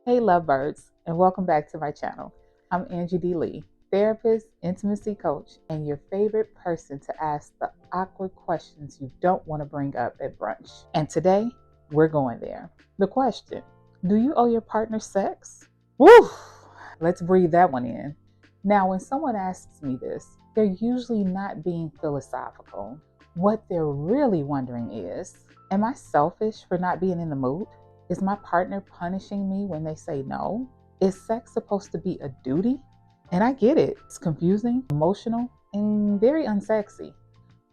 Hey lovebirds, and welcome back to my channel. I'm AngieDLee, therapist, intimacy coach, and your favorite person to ask the awkward questions you don't want to bring up at brunch. And today, we're going there. The question, do you owe your partner sex? Woo! Let's breathe that one in. Now, when someone asks me this, they're usually not being philosophical. What they're really wondering is, am I selfish for not being in the mood? Is my partner punishing me when they say no? Is sex supposed to be a duty? And I get it. It's confusing, emotional, and very unsexy.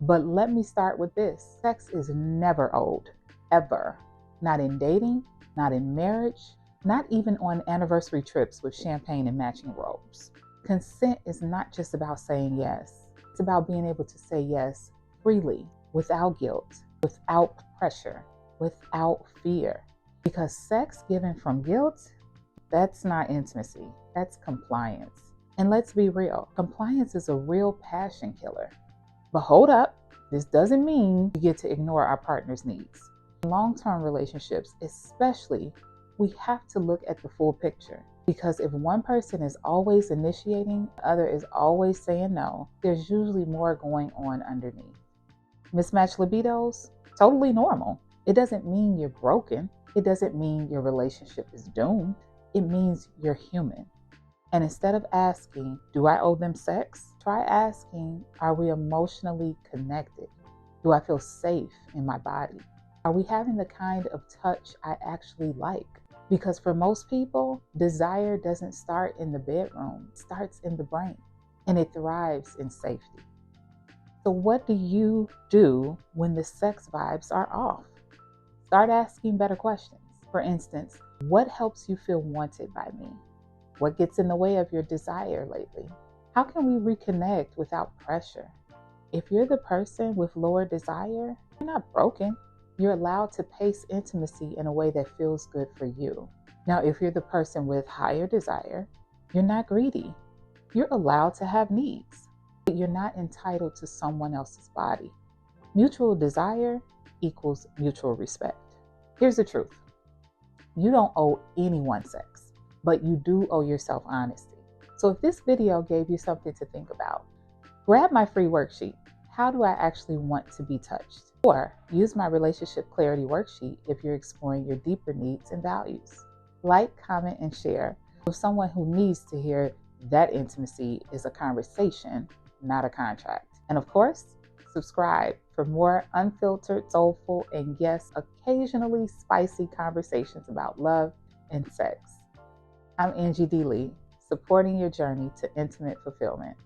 But let me start with this. Sex is never owed, ever. Not in dating, not in marriage, not even on anniversary trips with champagne and matching robes. Consent is not just about saying yes. It's about being able to say yes freely, without guilt, without pressure, without fear. Because sex given from guilt, that's not intimacy, that's compliance. And let's be real, compliance is a real passion killer. But hold up, this doesn't mean we get to ignore our partner's needs. In long-term relationships, especially, we have to look at the full picture. Because if one person is always initiating, the other is always saying no, there's usually more going on underneath. Mismatched libidos? Totally normal. It doesn't mean you're broken. It doesn't mean your relationship is doomed. It means you're human. And instead of asking, do I owe them sex? Try asking, are we emotionally connected? Do I feel safe in my body? Are we having the kind of touch I actually like? Because for most people, desire doesn't start in the bedroom. It starts in the brain, and it thrives in safety. So what do you do when the sex vibes are off? Start asking better questions. For instance, what helps you feel wanted by me? What gets in the way of your desire lately? How can we reconnect without pressure? If you're the person with lower desire, you're not broken. You're allowed to pace intimacy in a way that feels good for you. Now, if you're the person with higher desire, you're not greedy. You're allowed to have needs, but you're not entitled to someone else's body. Mutual desire equals mutual respect. Here's the truth. You don't owe anyone sex, but you do owe yourself honesty. So if this video gave you something to think about, grab my free worksheet. How do I actually want to be touched? Or use my relationship clarity worksheet if you're exploring your deeper needs and values. Like, comment, and share with someone who needs to hear that intimacy is a conversation, not a contract. And of course, subscribe for more unfiltered, soulful, and yes, occasionally spicy conversations about love and sex. I'm AngieDLee, supporting your journey to intimate fulfillment.